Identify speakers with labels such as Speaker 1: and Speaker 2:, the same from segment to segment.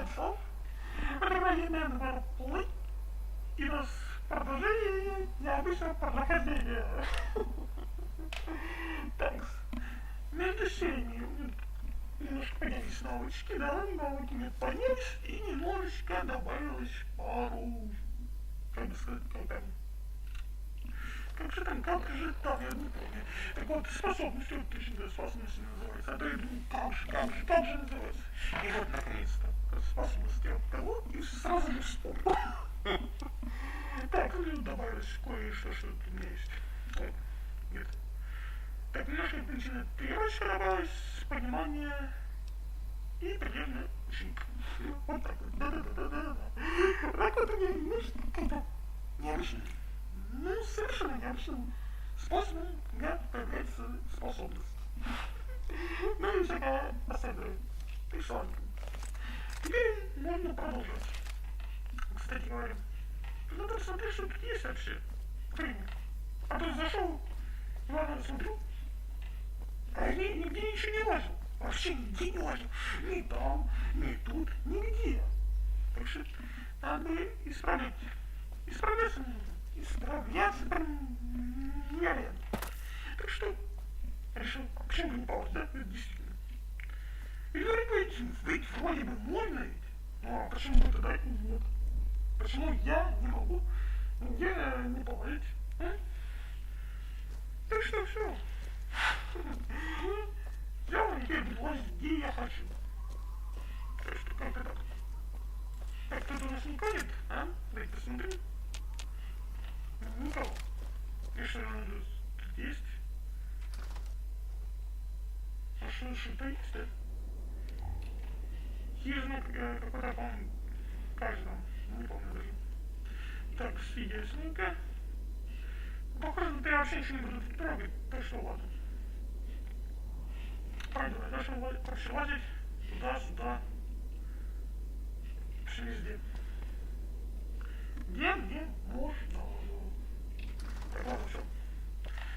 Speaker 1: бойцов. Продолжаю Nenver и нас продолжение необычного прохождения. Так, между сериями немножко появились навычки, да, навыки поднялись и немножечко добавилось пару, как бы сказать, как же там, я не помню. Так вот, способность, вот точно способность называется. А то я думаю, как же называется. И вот, наконец-то, способность я того, и сразу не вспомнил. Так, ну, добавилось кое-что, что тут у меня есть. Ой, нет. Так, немножко причина тренировочка добавилась, понимание и примерно ученик. Вот так вот, да-да-да-да-да. Так вот у меня немножко как-то необычно. Ну, совершенно необычным способом у меня появляется способность. Ну и всякое остальное. Пришло. Теперь можно продолжать. Кстати говоря, надо посмотреть, что тут есть вообще. Время. А то зашел, ладно, смотрю, а я нигде ничего не лазил. Вообще нигде не лазил. Ни там, ни тут, нигде. Так что надо бы исправляться нужно. Исправляться прям нереально. Так что решил, почему бы не пауза, да? Это действительно. И говорит, ведь вроде бы можно ведь. Ну а почему бы тогда нет? Почему я не могу нигде не положить? А? Так что все. Я теперь буду лазить, где я хочу. Так что как-то так. Так, тут у нас никого нет, а? Давайте посмотрим. Никого. И что тут есть? А что-то есть, да? Хижина какой-то, по-моему, каждому. Не помню даже. Так, ясненько. Похоже, ты вообще ничего не буду трогать, так что ладно. Пойду, дальше лазить туда-сюда. Вообще везде. Где можно. Так, ладно, все.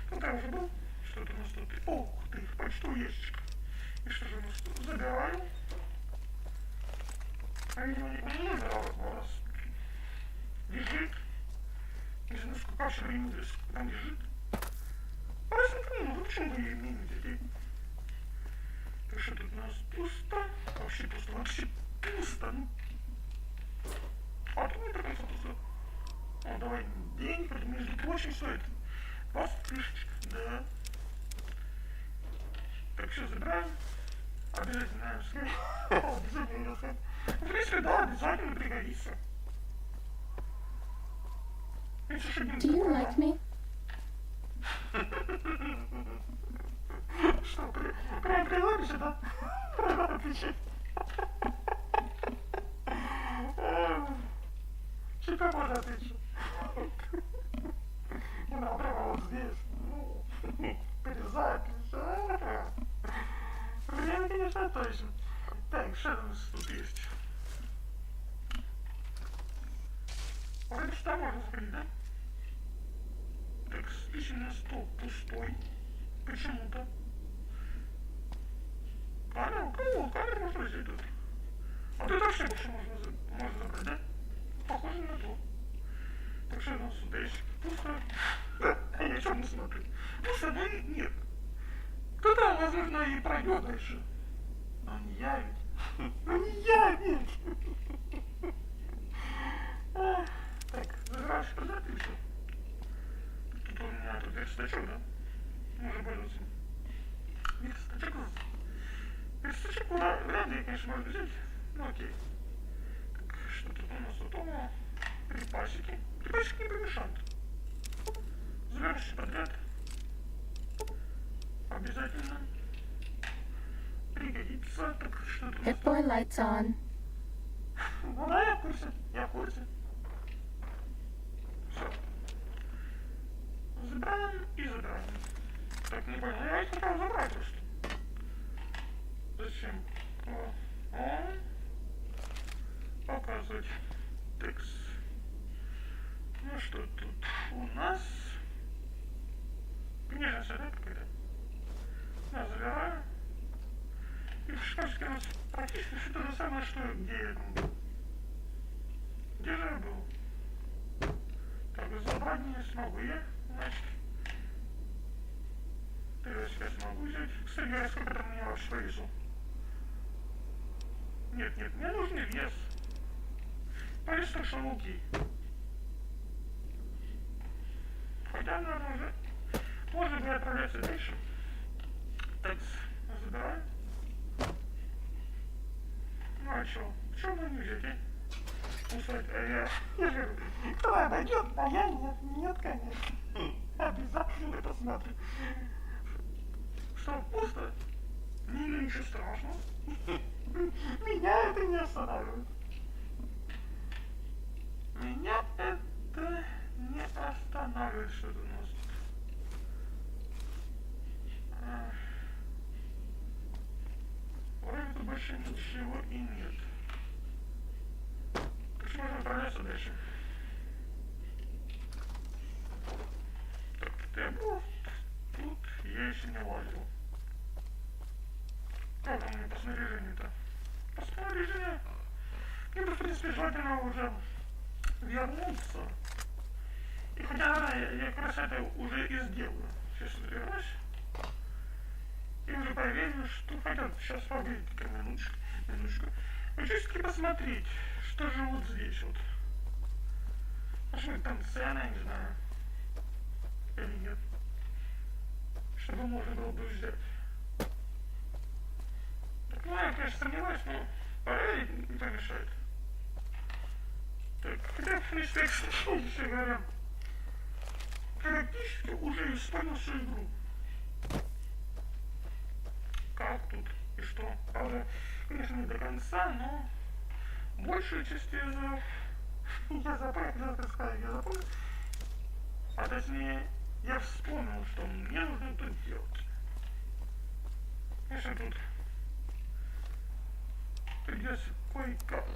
Speaker 1: Тут я уже был. Что-то у нас тут. Ух ты, почтовый ящичек. И что же у нас тут? Забираю. А видимо, не забираю, у нас лежит. Не знаю, сколько вообще времени здесь там лежит. А раз не понял, ну почему вы ее минуете? Так что тут у нас пусто. Вообще пусто. Ну. А тут не до конца пусто. О, давай денег, это между прочим стоит 20 фишечек, да. Так, все, забираем. Обязательно, обязательно, в принципе, да, обязательно пригодится.
Speaker 2: Do you like me?
Speaker 1: Что, прям прилапишься, да? Отвечай. Чего можно отвечать? Не надо прямо вот здесь. Перезапись. Время, конечно, точно. Так, что у нас тут есть? Вроде что можно сходить, да? Так, спичный стол пустой. Почему-то. Камеру можно взять тут. А тут вообще больше можно забрать, да? Похоже на то. Так что у нас тут есть пусто. Да, а я что не смотрю? Пусто, но нет. Кто-то, возможно, и пройдет дальше. Но не я ведь. Но не я ведь. Так, забираешь назад и все. Тут у меня тут верстачок, да? Можно пользоваться. Верстачок у нас. Верстачок вряд ли, конечно, можно взять. Ну окей. Так, что тут у нас тут? О, припасики. Припасики не помешают. Забираешь все подряд. Обязательно. Пригодится. Так, что тут у нас?
Speaker 2: Hit-boy lights on.
Speaker 1: Ну да, я в курсе. Все. Забираем и забираем. Так, не понял, я их хотел забрать просто. Зачем? Показывать текст. Ну что тут у нас? Книжница, да, какая-то? Да, забираю. И в шкафчике у нас практически все то же самое, что где же я был? Так, задание новые, значит. Первый связь могу взять. Кстати говоря, сколько там мне вообще повесил? Нет, мне нужен вес. Повес так что окей. Хотя, наверное, уже можно бы отправляться дальше. Так, забираем. Ну а чё? Чё бы не взять, а? Кусать, я же говорю, кто обойдет, а я нет, конечно. Обязательно посмотрю. Что, пусто? Ничего страшного. Меня это не останавливает. Меня это не останавливает, что-то у нас тут. Вроде тут больше ничего и нет. Так что можно отправляться дальше. Так, ты был? Тут я еще не лазил. Как там мне по снаряжению-то? По снаряжению? Мне бы, в принципе, желательно уже вернуться. И хотя, наверное, я как раз это уже и сделаю. Сейчас вернусь. И уже проверю, что хотят. Сейчас погодите-ка минуточку. Хочу все-таки посмотреть, что же вот здесь вот. Может быть, там цена, не знаю. Или нет. Чтобы можно было бы взять. Так, ну, я, конечно, сомневаюсь, но проверить не помешает. Так, хотя, в принципе, еще говоря, практически уже исполнил всю игру. Как тут и что? Правда, конечно, не до конца, но большую часть я запомнил. А точнее, я вспомнил, что мне нужно тут делать. Конечно, тут придется кое-как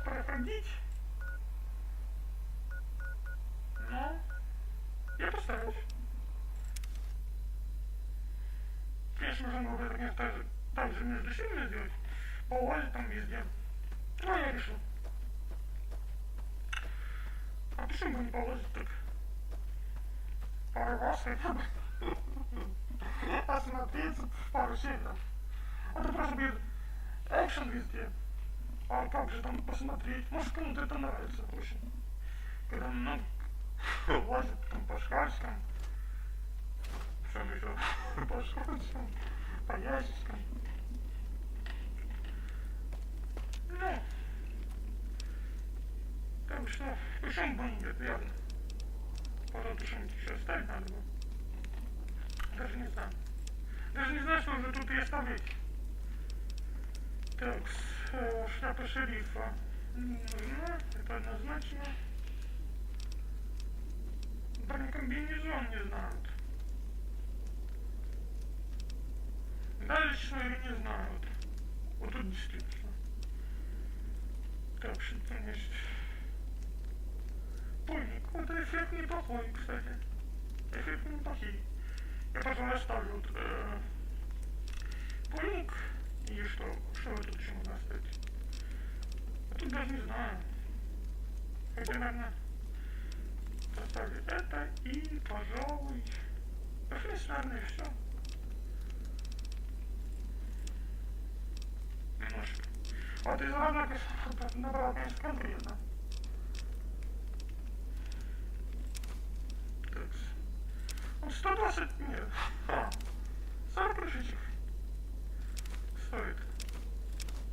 Speaker 1: проходить. Но я постараюсь. Конечно, можно было бы это, так же между сильно сделать, полазить там везде. Но я решил. А почему бы не полазить так? Пару раз хотя бы. Осмотреться пару серий. Это просто будет экшен везде. А как же там посмотреть? Может, кому-то это нравится очень. Когда много лазит там по шкафчикам. Что еще? По шкафчикам, по ящичкам. Ну, так что, почему бы нет, верно? Пожалуй, что-нибудь еще оставить надо было. Даже не знаю. Даже не знаю, что уже тут и оставлять. Так, шляпа шерифа не нужна, это однозначно. Бронекомбинезон не знают. Дальше или не знают. Вот тут действительно. Так, что там есть? Пойник. Вот эффект неплохой, кстати. Эффект неплохой. Я потом оставлю вот, пойник. И что вы тут еще можно оставить? Я тут даже не знаю. Хотя, наверное, оставлю это и, пожалуй, наверное, и все. Немножко. Вот из ладно, набрал, конечно, конкретно. Так. Ну, 120 нет. 40 крышечек стоит.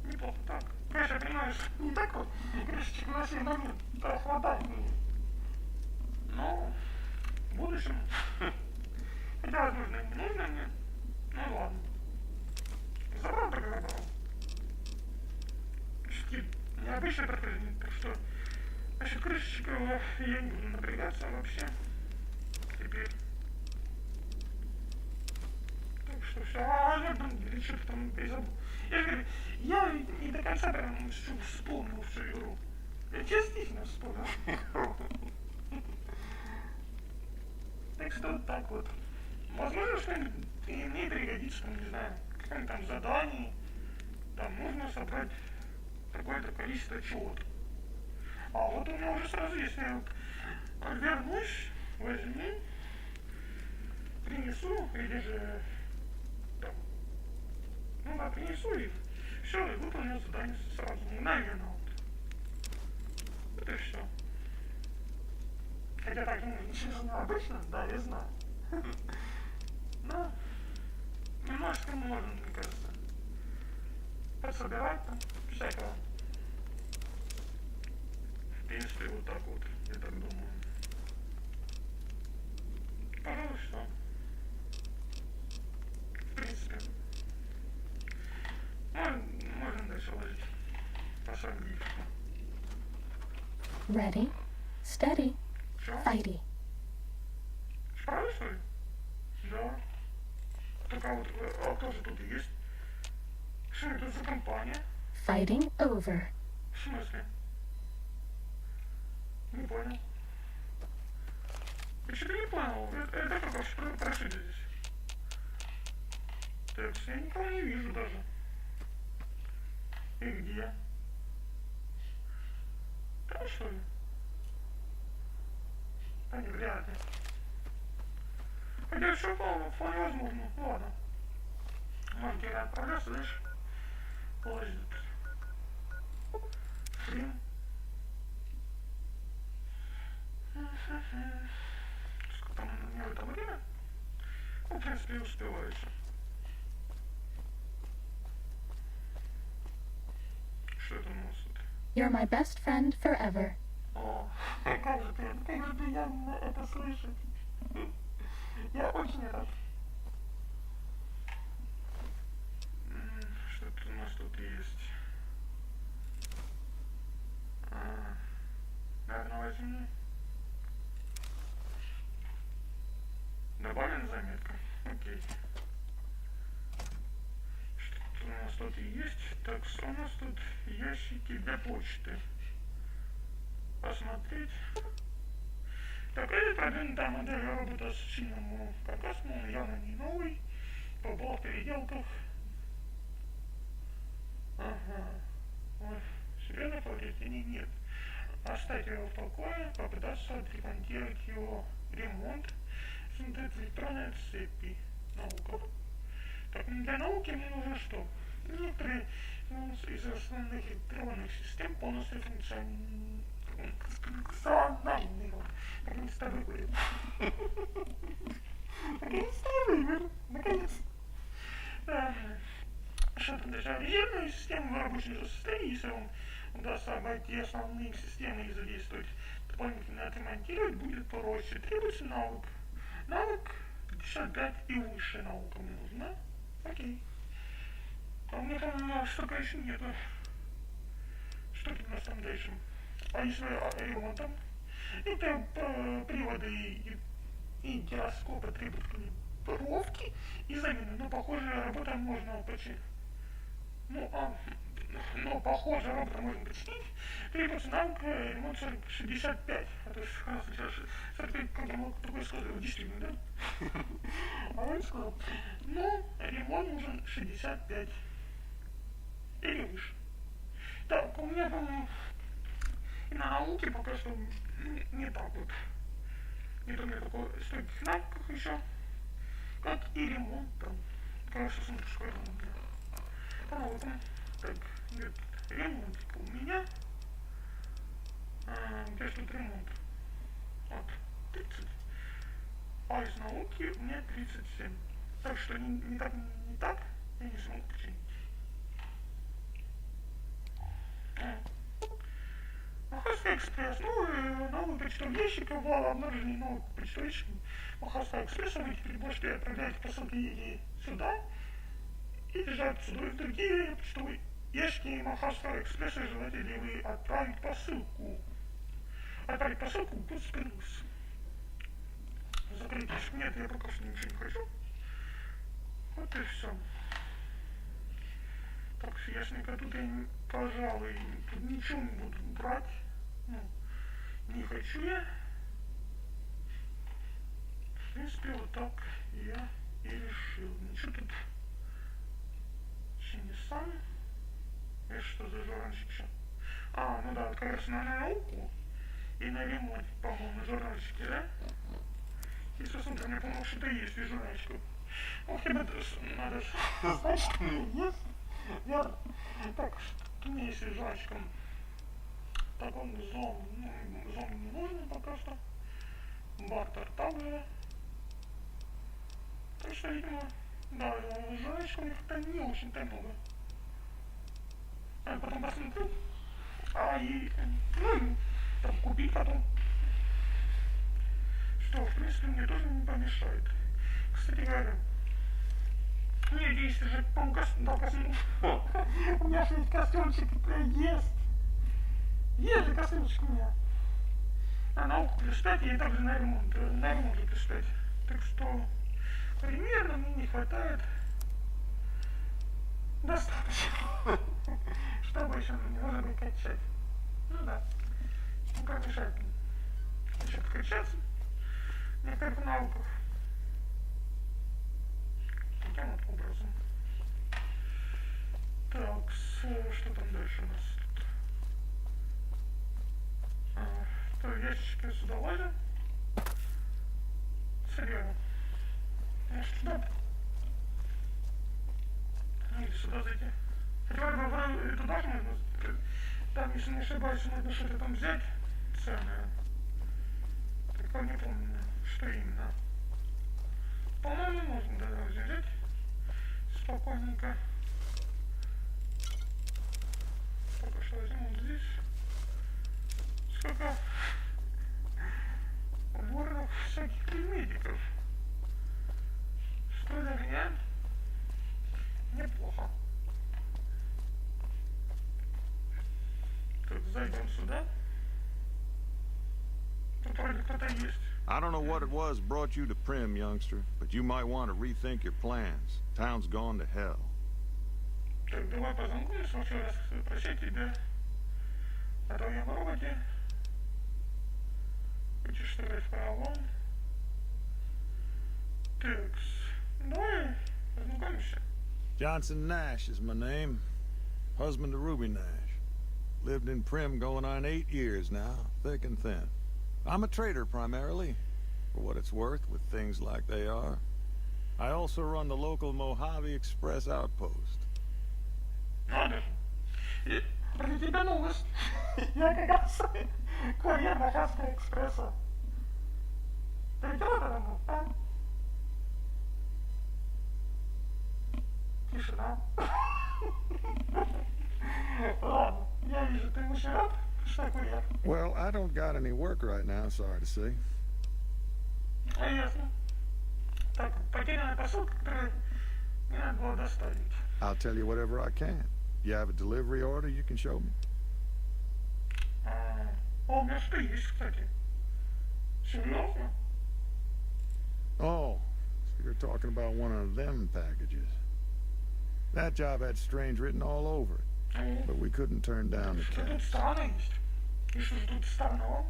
Speaker 1: Неплохо так. Конечно, понимаешь, не так вот крышечек на сей момент хватает мне. Но в будущем, хотя, возможно, и не нужно мне. Ну ладно. Забрал, так и забрал. Необычное прохождение, так что насчет крышечка я не буду напрягаться вообще. Теперь. Так что все. Я там что-то там перезабыл. Я же говорю, я не до конца прям вспомнил всю игру. Я частично вспомнил игру. Так что вот так вот. Возможно, что-нибудь мне пригодится, не знаю, какое-нибудь там задание. там нужно собрать какое-то количество чего-то. А вот у меня уже сразу есть, я вернусь, возьму, принесу, или же там, ну да, принесу и все, и выполню задание сразу, мгновенно вот. Это все. Хотя так, ну, ничего необычно, да, я знаю. Но немножко можно, мне кажется, подсобирать там всякого. В принципе, вот так вот, я так думаю. Пожалуй, что. В принципе. Можно дальше ложить. Посадить.
Speaker 2: Ready, steady,
Speaker 1: Все?
Speaker 2: fighty.
Speaker 1: Справились, что ли? Да. Только вот, а кто же тут есть? Что это за компания?
Speaker 2: Fighting over.
Speaker 1: В смысле? Не понял. Я что-то не понял. Это как вообще прошли здесь? Так, я никого не вижу даже. И где? Там что ли? Да не, вряд ли. Хотя все вполне возможно. Ладно. Может, я отправляться дальше? Положить. Стрим. Сколько там у меня в это время? Ну, в принципе, я успеваю еще. Что это у нас тут?
Speaker 2: You're my best friend forever.
Speaker 1: О, как же приятно это слышать. Я очень рад. Что-то у нас тут есть. Наверное, возьму. Добавлена заметка. Окей. Что-то у нас тут есть. Так, что у нас тут? Ящики для почты. Посмотреть. Так, это продвинутая модель робота с сильным каркасом, он явно не новый. Побыл в переделках. Ага. Ой, серьезно повреждений нет. Оставить его в покое, попытаться отремонтировать его. Ремонт. Смотреть электронные цепи. Наука. Так, для науки мне нужно что? Некоторые из основных электронных систем полностью функциональны. Наконец-то выговорил. Наконец-то я выговорил. Наконец. Что там даже резервную систему в рабочем состоянии, если вам удастся обойти основные системы и задействовать дополнительно отремонтировать, будет проще. Требуется навык. Навык 55 и выше наука мне нужна. Окей. А у меня там столько еще нету. Что тут у нас там дальше? А если ремонтом? Это приводы и гироскопы требуют калибровки и замены. Но, похоже, работа можно починить. Но, похоже, робота можно починить. Требуется навык ремонт 65. А то есть, хорошо, сейчас 45, как я мог такое сказать, действительно, да? А он сказал, но ремонт нужен 65. Или выше. Так, у меня, по-моему, и на науке пока что не так вот. Нет у меня такого стольких навыков еще, как и ремонт там. Короче, смотришь, сколько у меня. Посмотрим. Так, нет, ремонт у меня. Где же тут ремонт? Вот, 30. А из науки у меня 37. Так что не так я не смог починить. Маховской экспресс. Новый почтовый ящик обнаружили новый почтовый ящик Маховского экспресса. Вы теперь можете отправлять посылки сюда и держать сюда и в другие почтовые ящики Маховского экспресса. Желаете ли вы отправить посылку? Отправить посылку пусть плюс. Закрыть ящик. Нет, я пока что ничего не хочу. Вот и все. Так, ясненько, тут я, пожалуй, тут ничего не буду брать. Не хочу я. В принципе, вот так я и решил. Ничего тут еще не сам. кажется, на науку и на ремонт, по-моему, журнальчики, да? Если смотрим, я помню, что-то есть в журнальчиках. Ох, ребята, надо знать, что у меня есть. Верно. Так, что у меня есть журнальчиком. Так, он зон не нужен пока что. Бартер также. Так что, видимо, да, журнальчиков у них как-то не очень-то много. Я потом посмотрю. И, ну, там купить потом. Что, в принципе, мне тоже не помешает. Кстати говоря, мне есть же, по-моему, костюм. У меня же есть костюмчик, есть. Есть же костюмчик у меня. На науку прочитать и также на ремонт прочитать. Так что, примерно мне не хватает достаточно, чтобы еще можно было качать. Ну да, не помешает еще подкачаться в некоторых науках. Таким вот образом. Так, что там дальше у нас тут? То в ящичке сюда лазим. Серьезно. Может сюда? Или сюда зайти. Хотя бы туда же можно. Там, если не ошибаюсь, можно что-то там взять ценное. Только не помню, что именно. По-моему, можно даже взять. Спокойненько. Пока что возьму вот здесь. Сколько уборных всяких предметиков. Что для меня неплохо. Так, зайдем сюда. Тут вроде кто-то есть.
Speaker 3: I don't know what it was brought you to Prim, youngster, but you might want to rethink your plans. Town's gone to hell.
Speaker 1: Так, давай познакомимся еще раз. Прощай тебя. А то я в роботе. Хочешь играть в пролом? Так, давай познакомимся.
Speaker 3: Johnson Nash is my name. Husband to Ruby Nash. Lived in Prim going on 8 years now, thick and thin. I'm a trader primarily, for what it's worth with things like they are. I also run the local Mojave Express outpost.
Speaker 1: Надо же. Про тебя новость. Я как раз курьер Мохавского экспресса. Ты видел это, а? Тишина. Ладно, я вижу, ты очень рад, что я курьер.
Speaker 3: Well, I don't got any work right now, sorry to say.
Speaker 1: Ясно. Так, потерянная посылка, которую мне надо было доставить.
Speaker 3: I'll tell you whatever I can. You have a delivery order you can show me?
Speaker 1: У меня что есть, кстати. Серьезно?
Speaker 3: Oh, so you're talking about one of them packages. That job had strange written all over it, but we couldn't turn down the
Speaker 1: Что тут
Speaker 3: cash.
Speaker 1: странно есть? И что тут странного?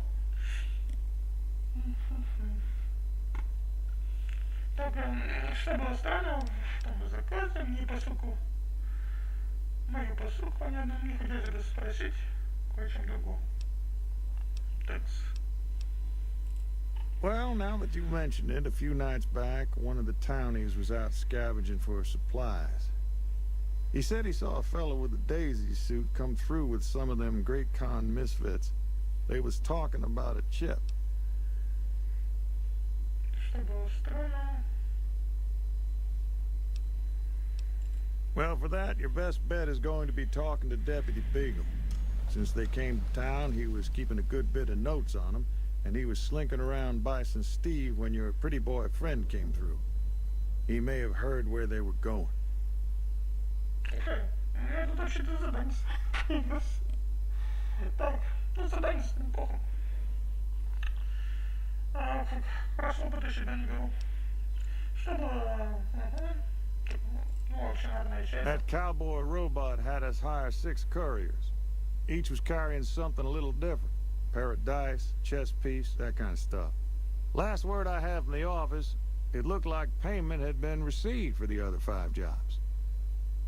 Speaker 1: Так, что было странного в том заказе, мне посылку, мою посылку, понятно, мне хотелось бы спросить кое о чем другом. Такс.
Speaker 3: Well, now that you mention it, a few nights back, one of the townies was out scavenging for supplies. He said he saw a fellow with a daisy suit come through with some of them Great Con misfits. They was talking about a chip.
Speaker 1: Что было странно?
Speaker 3: Well, for that, your best bet is going to be talking to Deputy Beagle. Since they came to town, he was keeping a good bit of notes on them, and he was slinking around Bison Steve when your pretty boy friend came through. He may have heard where they were going.
Speaker 1: Окей, я тут вообще-то задание. Так, ну задание неплохо. Хорошо, опыта себя не беру. Что было? Ну, вообще, наверное, часть.
Speaker 3: That cowboy robot had us hire 6 couriers. Each was carrying something a little different. Pair of dice, chess piece, that kind of stuff. Last word I have from the office, it looked like payment had been received for the other 5 jobs.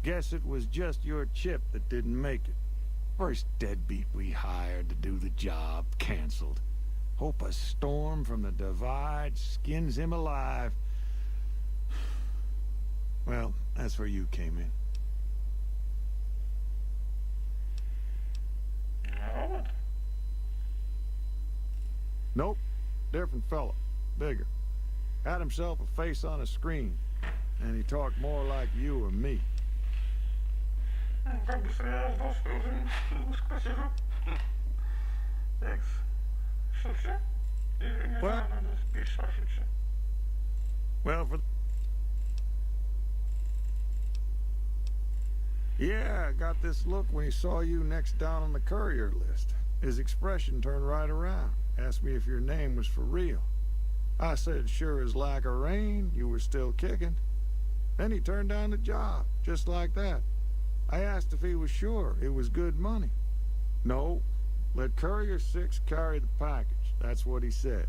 Speaker 3: Guess it was just your chip that didn't make it. First deadbeat we hired to do the job canceled. Hope a storm from the divide skins him alive. Well, that's where you came in.
Speaker 1: Робот?
Speaker 3: Nope. Different fella. Bigger. Had himself a face on a screen. And he talked more like you or me.
Speaker 1: Как быстро я ждал, что уже немножко посижу. Такс. Что, все? Или не знаю, надо переспрашивать все.
Speaker 3: Well, Yeah, I got this look when he saw you next down on the courier list. His expression turned right around. Asked me if your name was for real. I said, sure as like a rain, you were still kicking. Then he turned down the job, just like that. I asked if he was sure it was good money. No, let Courier 6 carry the package. That's what he said.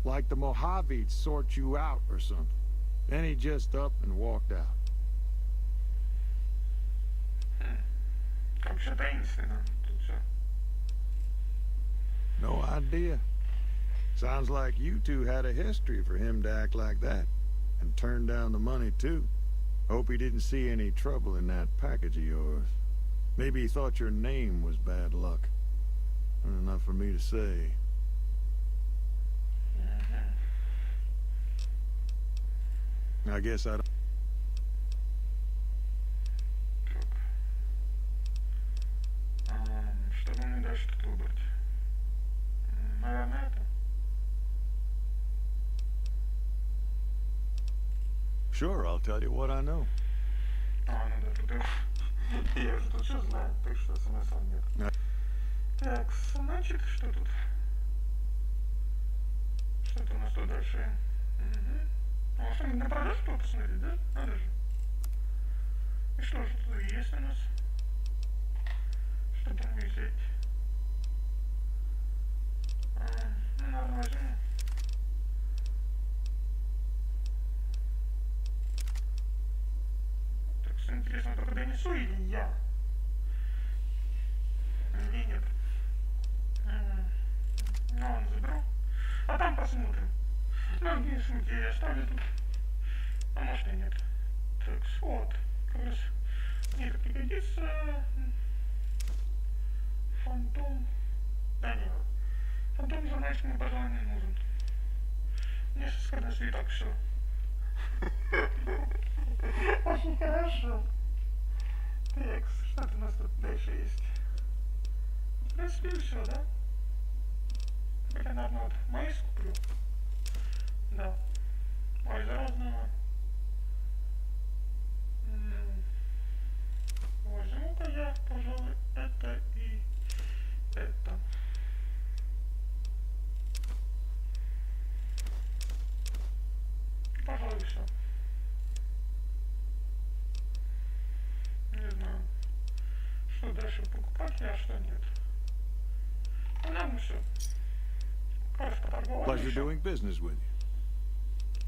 Speaker 3: Like the Mojaves sort you out or something. Then he just up and walked out.
Speaker 1: Как все таинственно тут все.
Speaker 3: No idea. Sounds like you two had a history for him to act like that. And turn down the money, too. Hope he didn't see any trouble in that package of yours. Maybe he thought your name was bad luck. Enough for me to say. I guess I don't...
Speaker 1: Что бы мне дальше тут выбрать? Наверное, это.
Speaker 3: Sure, I'll tell you what I know.
Speaker 1: Ну да, тут я уже тут все знаю, так что смысла нет. Так, значит, что тут? Что-то у нас тут дальше. А что, на продажу тут посмотреть, да? Надо же. И что же тут есть у нас? Что там взять? Ну, наверное, возьму. Так, что интересно, только донесу или я? Или нет? Ну, ладно, заберу. А там посмотрим. Ну, не смысле, я оставлю тут. А может и нет. Так, вот. Как раз мне это пригодится. Фантом. Да нет. Фантом журналистскому, пожалуй, не нужен. Мне сейчас сказать, что и так все. Очень хорошо. Так, что у нас тут дальше есть? В принципе, все, да? Хотя, наверное, вот маис куплю. Да. Ой, заразного. Возьму-ка я, пожалуй, это и это. Пожалуй, все. Не знаю, что дальше покупать, а что нет. Ну, наверное, все. Кажется, поторговали.
Speaker 3: Pleasure doing business with you.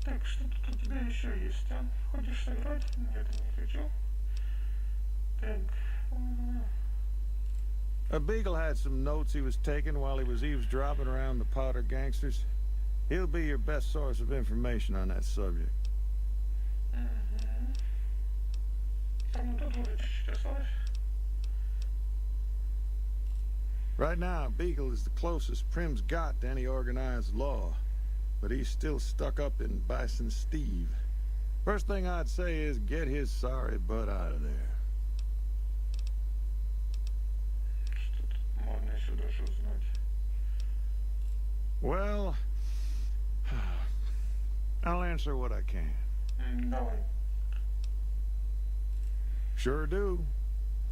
Speaker 1: Так, что тут у тебя еще есть, а? Хочешь сыграть? Нет, не хочу. Так.
Speaker 3: A Beagle had some notes he was taking while he was eavesdropping around the Powder gangsters. He'll be your best source of information on that subject.
Speaker 1: Там тут уже чуть-чуть осталось.
Speaker 3: Right now, Beagle is the closest Prim's got to any organized law. But he's still stuck up in Bison Steve. First thing I'd say is get his sorry butt out of there.
Speaker 1: Что-то можно еще дальше узнать.
Speaker 3: Well, I'll answer what I can.
Speaker 1: Давай.
Speaker 3: Sure do.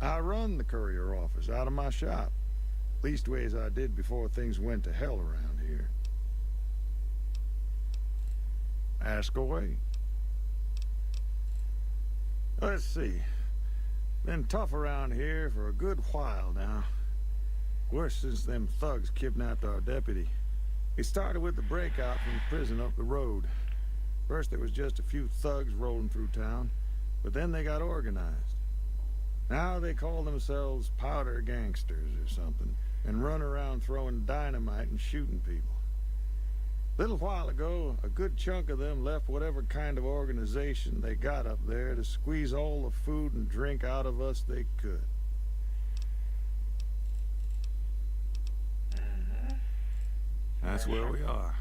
Speaker 3: I run the courier office out of my shop. Leastways I did before things went to hell around here. Ask away. Let's see. Been tough around here for a good while now. Worse since them thugs kidnapped our deputy. It started with the breakout from the prison up the road. First there was just a few thugs rolling through town, but then they got organized. Now they call themselves powder gangsters or something, and run around throwing dynamite and shooting people. Little while ago, a good chunk of them left whatever kind of organization they got up there to squeeze all the food and drink out of us they could. That's where we are.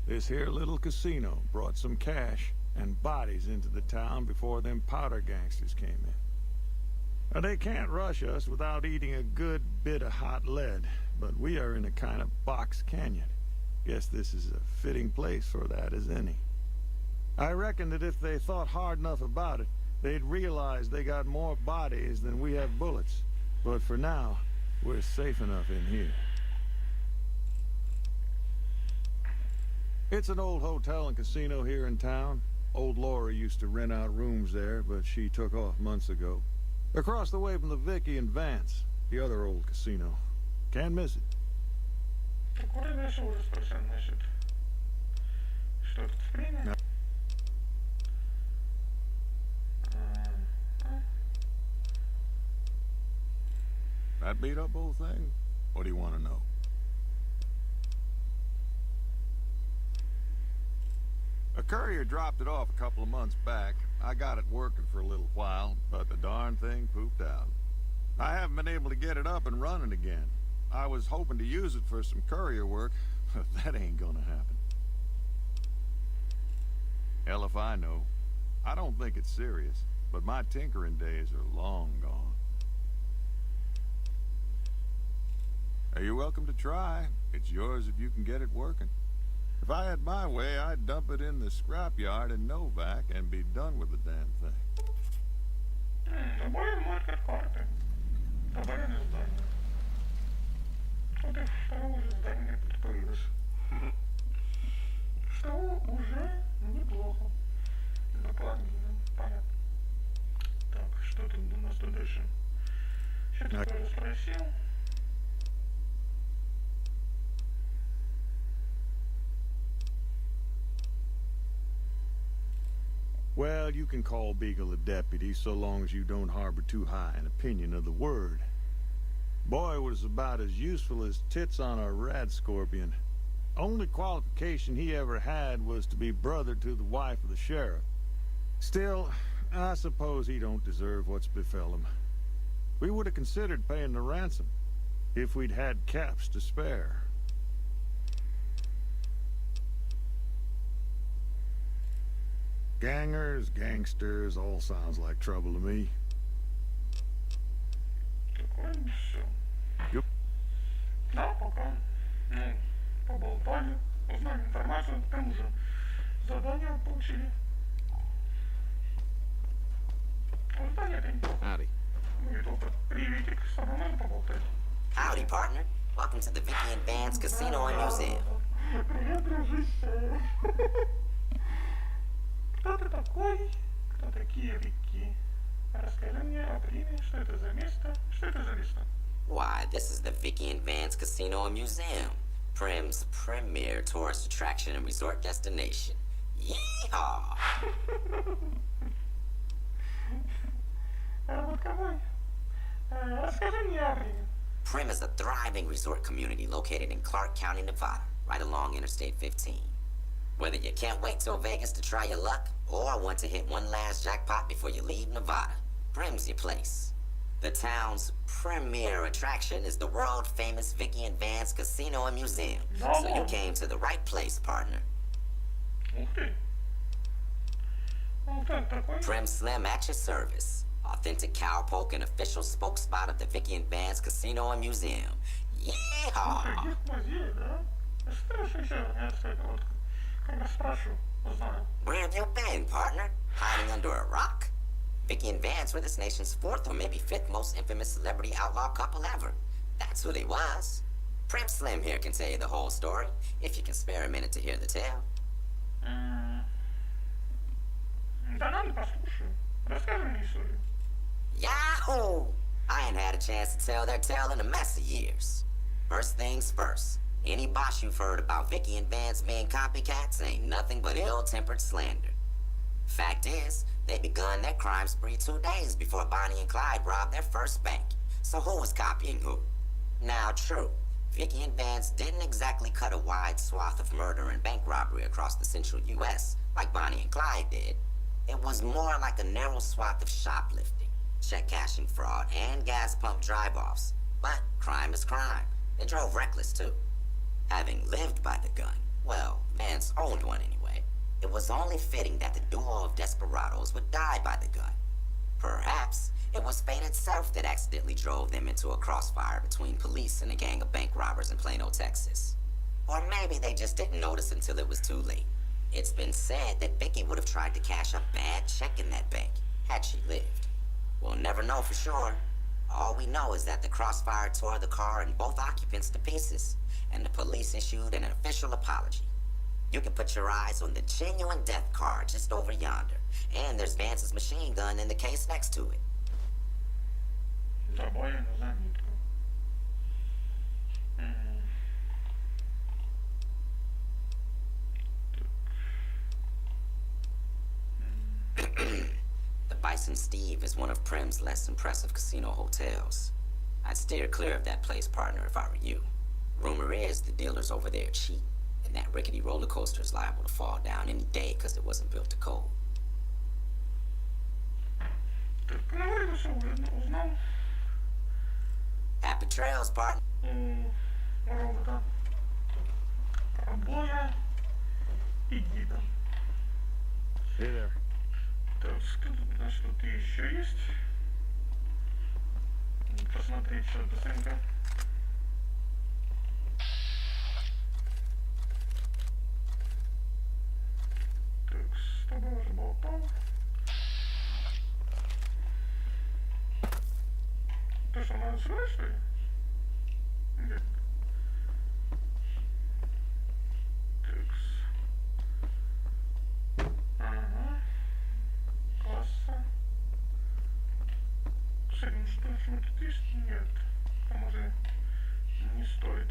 Speaker 3: This here little casino brought some cash and bodies into the town before them powder gangsters came in. Now, they can't rush us without eating a good bit of hot lead, but we are in a kind of box canyon. Guess this is a fitting place for that as any. I reckon that if they thought hard enough about it, they'd realize they got more bodies than we have bullets. But for now, we're safe enough in here. It's an old hotel and casino here in town. Old Laura used to rent out rooms there, but she took off months ago. Across the way from the Vicky and Vance, the other old casino. Can't miss it.
Speaker 1: Куда дальше уже спросил, значит? Что тут время?
Speaker 3: That beat up old thing? What do you want to know? A courier dropped it off a couple of months back. I got it working for a little while, but the darn thing pooped out. I haven't been able to get it up and running again. I was hoping to use it for some courier work, but that ain't gonna happen. Hell if I know. I don't think it's serious, but my tinkering days are long gone. You're welcome to try. It's yours if you can get it working. If I had my way, I'd dump it in the scrapyard in Novak and be done with the damn thing.
Speaker 1: Добавим маркер карты. Добавим здание. Вот и второе уже здание тут появилось. Что уже неплохо. Дополнительно. Понятно. Так, что тут у нас тут дальше? Что ты тоже спросил?
Speaker 3: Well, you can call Beagle a deputy so long as you don't harbor too high an opinion of the word. Boy was about as useful as tits on a rad scorpion. Only qualification he ever had was to be brother to the wife of the sheriff. Still, I suppose he don't deserve what's befell him. We would have considered paying the ransom if we'd had caps to spare. Gangers, gangsters, all sounds like trouble to me.
Speaker 1: Такое все.
Speaker 3: Yep.
Speaker 1: Да, пока. Ну, поболтали, узнали информацию, к тому же задание получили. Задание-то неплохо.
Speaker 4: Howdy.
Speaker 1: Будет опыт. Приветик, с тобой можно поболтать?
Speaker 5: Howdy, partner. Welcome to the Vicky and Vance Casino and Museum.
Speaker 1: Привет, дружище. Кто ты такой? Кто такие Вики? Расскажи мне о Приме, что это за место? Что это за место?
Speaker 5: Why, this is the Vicky and Vance Casino and Museum, Prim's premier tourist attraction and resort destination. Yeehaw!
Speaker 1: Вот какой? Расскажи мне о Приме.
Speaker 5: Prim is a thriving resort community located in Clark County, Nevada, right along Interstate 15. Whether you can't wait till Vegas to try your luck, or want to hit one last jackpot before you leave Nevada, Prim's your place. The town's premier attraction is the world-famous Vicky and Vance Casino and Museum. So you came to the right place, partner.
Speaker 1: Ух ты. Ну, кто это такой?
Speaker 5: Prim Slim at your service. Authentic cowpoke and official spokesspot of the Vicky and Vance Casino and Museum. Yeehaw!
Speaker 1: Есть музей, да? Что еще мне рассказать? Вот, когда спрошу, узнаю.
Speaker 5: Where have you been, partner? Hiding under a rock? Vicky and Vance were this nation's fourth or maybe fifth most infamous celebrity outlaw couple ever. That's who they was. Prim Slim here can tell you the whole story, if you can spare a minute to hear the tale.
Speaker 1: Да ладно, послушаю. Расскажи мне историю.
Speaker 5: Yahoo! I ain't had a chance to tell their tale in a mess of years. First things first, any boss you've heard about Vicky and Vance being copycats ain't nothing but ill-tempered slander. Fact is, They begun their crime spree 2 days before Bonnie and Clyde robbed their first bank. So who was copying who? Now, true, Vicky and Vance didn't exactly cut a wide swath of murder and bank robbery across the central U.S. like Bonnie and Clyde did. It was more like a narrow swath of shoplifting, check cashing fraud, and gas pump drive-offs. But crime is crime. They drove reckless, too. Having lived by the gun, well, Vance owned one anyway, it was only fitting that the duo of desperados would die by the gun. Perhaps it was fate itself that accidentally drove them into a crossfire between police and a gang of bank robbers in Plano, Texas. Or maybe they just didn't notice until it was too late. It's been said that Vicky would have tried to cash a bad check in that bank, had she lived. We'll never know for sure. All we know is that the crossfire tore the car and both occupants to pieces, and the police issued an official apology. You can put your eyes on the genuine death car just over yonder, and there's Vance's machine gun in the case next to it.
Speaker 1: Забавно, заметку.
Speaker 5: The Bison Steve is one of Prim's less impressive casino hotels. I'd steer clear of that place, partner, if I were you. Rumor is the dealers over there cheat, and that rickety roller coaster is liable to fall down any day because it wasn't built to code.
Speaker 1: Так, ну это все узнал.
Speaker 5: Happy trails, partner.
Speaker 1: Робота. Обоя и гида.
Speaker 3: Hey there.
Speaker 1: Так, на что-то еще есть. Посмотреть, что быстренько. Так, с тобой уже болтал. Ты что, надо сюда, что ли? Нет. Такс. Ага. Класса. Кстати, ну что тут есть? Нет. А может, не стоит.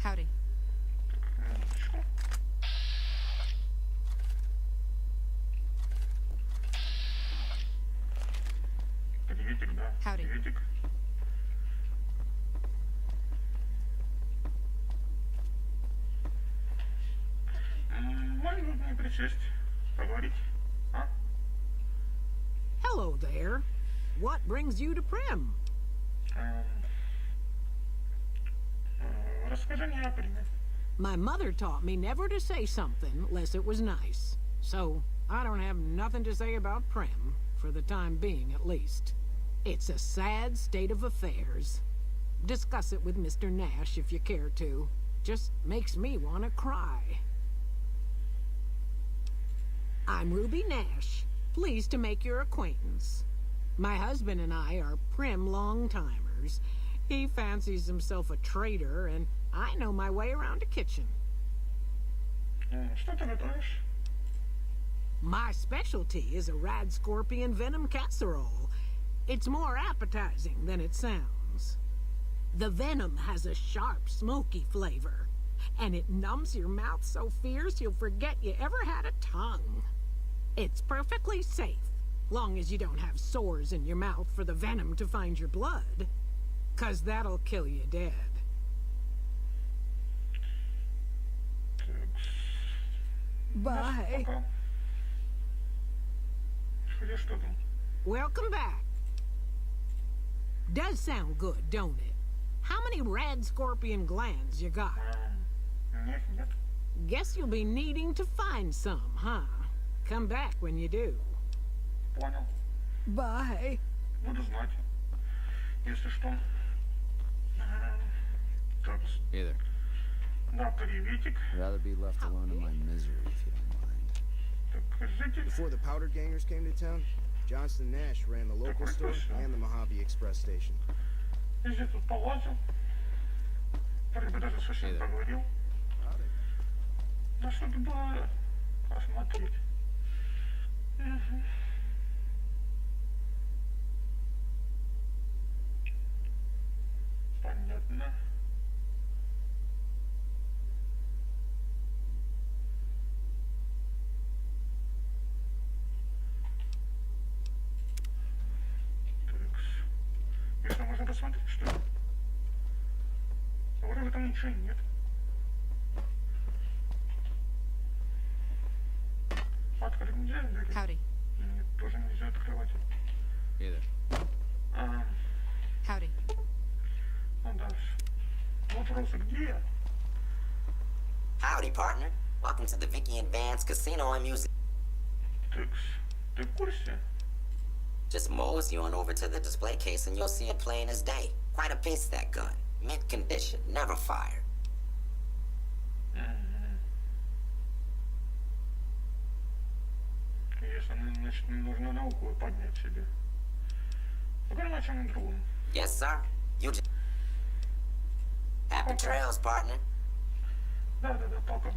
Speaker 4: Howdy.
Speaker 1: Минуточку. Приветик, да.
Speaker 4: Howdy.
Speaker 1: Приветик. Можно мне присесть, поговорить, а?
Speaker 6: Hello there. What brings you to Prim?
Speaker 1: Расскажи мне о Приме.
Speaker 6: My mother taught me never to say something unless it was nice. So, I don't have nothing to say about Prim, for the time being at least. It's a sad state of affairs. Discuss it with Mr. Nash if you care to. Just makes me want to cry. I'm Ruby Nash. Pleased to make your acquaintance. My husband and I are Prim long-timers. He fancies himself a trader, and I know my way around a kitchen.
Speaker 1: Что ты готовишь?
Speaker 6: My specialty is a rad scorpion venom casserole. It's more appetizing than it sounds. The venom has a sharp, smoky flavor, and it numbs your mouth so fierce you'll forget you ever had a tongue. It's perfectly safe, long as you don't have sores in your mouth for the venom to find your blood, 'cause that'll kill you dead. Bye.
Speaker 1: Пока. Где что там?
Speaker 6: Welcome back. Does sound good, don't it? How many rad scorpion glands you got?
Speaker 1: Нет, нет.
Speaker 6: Guess you'll be needing to find some, huh? Come back when you do.
Speaker 1: Понял.
Speaker 6: Bye.
Speaker 1: Буду знать. Если что. Так,
Speaker 7: Hey there.
Speaker 1: да, приветик.
Speaker 7: Rather be left alone in my misery if you don't mind.
Speaker 1: Так, житель.
Speaker 8: Before the powder gangers came to town, Johnston Nash ran the local store and the Mojave Express station.
Speaker 1: Везде тут полазил. Вроде бы даже с Василием поговорил. Да что-то было посмотреть. Угу. Понятно. посмотреть, что ли? Вроде там ничего нет. Открыть нельзя двери?
Speaker 4: Howdy.
Speaker 1: Нет, тоже нельзя открывать.
Speaker 7: Either.
Speaker 4: Howdy.
Speaker 1: Ну да. Вопросы, где я?
Speaker 5: Howdy, partner. Welcome to the Vicky and Vance Casino and Music.
Speaker 1: Ты в курсе?
Speaker 5: Just mosey on over to the display case and you'll see it plain as day. Quite a piece, that gun. Mint condition, never fired.
Speaker 1: Если, значит, нужно науку поднять себе. Поговорим о чем-нибудь другом.
Speaker 5: Yes, sir. You just... Happy trails, partner.
Speaker 1: Да, пока.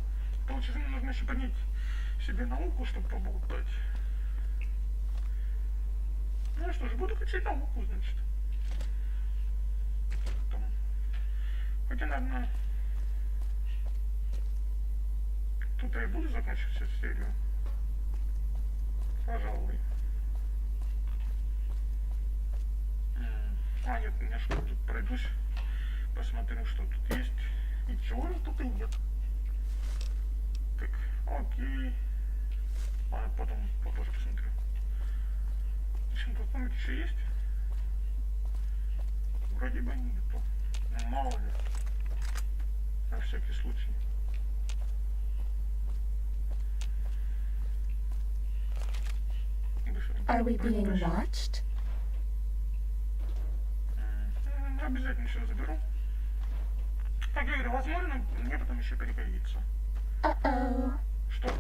Speaker 1: Получается, мне нужно еще поднять себе науку, чтобы поболтать. Ну что ж, буду учить науку, значит. Там. Хотя, наверное, тут я и буду заканчивать эту серию. Пожалуй. Нет, немножко тут пройдусь. Посмотрю, что тут есть. И чего тут и нет. Так, окей. А потом попозже посмотрю. Чем тут там еще есть? Вроде бы нету. Но мало ли. На всякий случай.
Speaker 2: Are we being watched?
Speaker 1: Обязательно все заберу. Как я говорю, возможно, мне потом еще пригодится.
Speaker 2: Uh-oh.
Speaker 1: Что?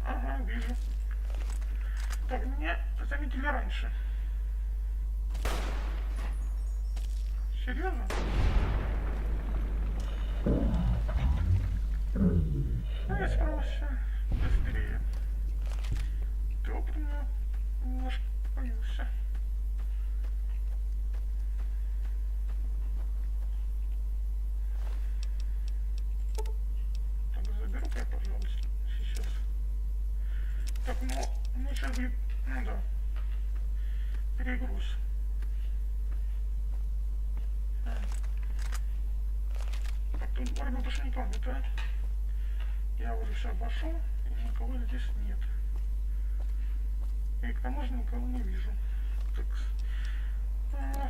Speaker 1: Ага, вижу. Так, меня заметили раньше. Серьезно? Ну, я справился быстрее. Ты опыт у меня немножко появился. Так, заберу-ка я, пожалуйста, сейчас. Так, ну, мне сейчас будет, ну да, перегруз. Так, тут вроде больше никого нет, а? Я уже все обошел, и никого здесь нет. И к тому же никого не вижу. Так,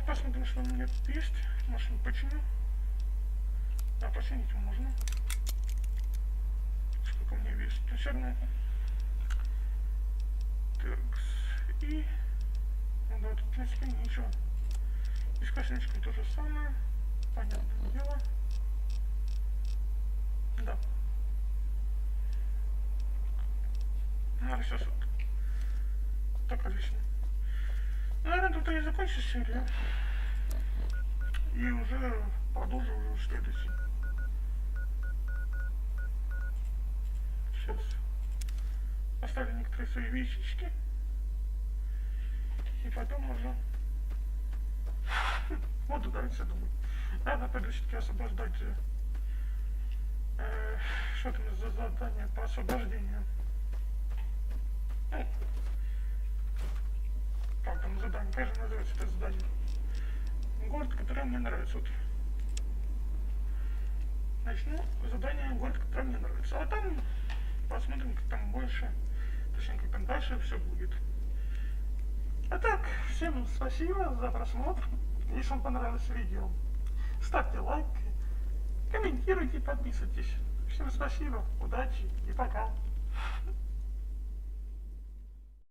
Speaker 1: посмотрим, что у меня тут есть. Машину починю. Да, починить можно. Сколько у меня весит? Ну, все равно. Так, и... Ну да, тут, в принципе, ничего. И с косыночкой то же самое. Понятное дело. Да. Надо сейчас вот. Так, отлично. Наверное, тут я закончу серию. И уже продолжу уже в следующий. Сейчас. Оставлю некоторые свои вещички. И потом уже... Вот туда все думаю. Надо пойду все-таки освобождать... что там за задание по освобождению? Ну, как там задание? Как же называется это задание? Город, который мне нравится. Вот. Начну задание город, который мне нравится. А там посмотрим, как там больше. Точнее, как там дальше все будет. А так, всем спасибо за просмотр. Если вам понравилось видео, ставьте лайк, комментируйте, подписывайтесь. Всем спасибо, удачи и пока.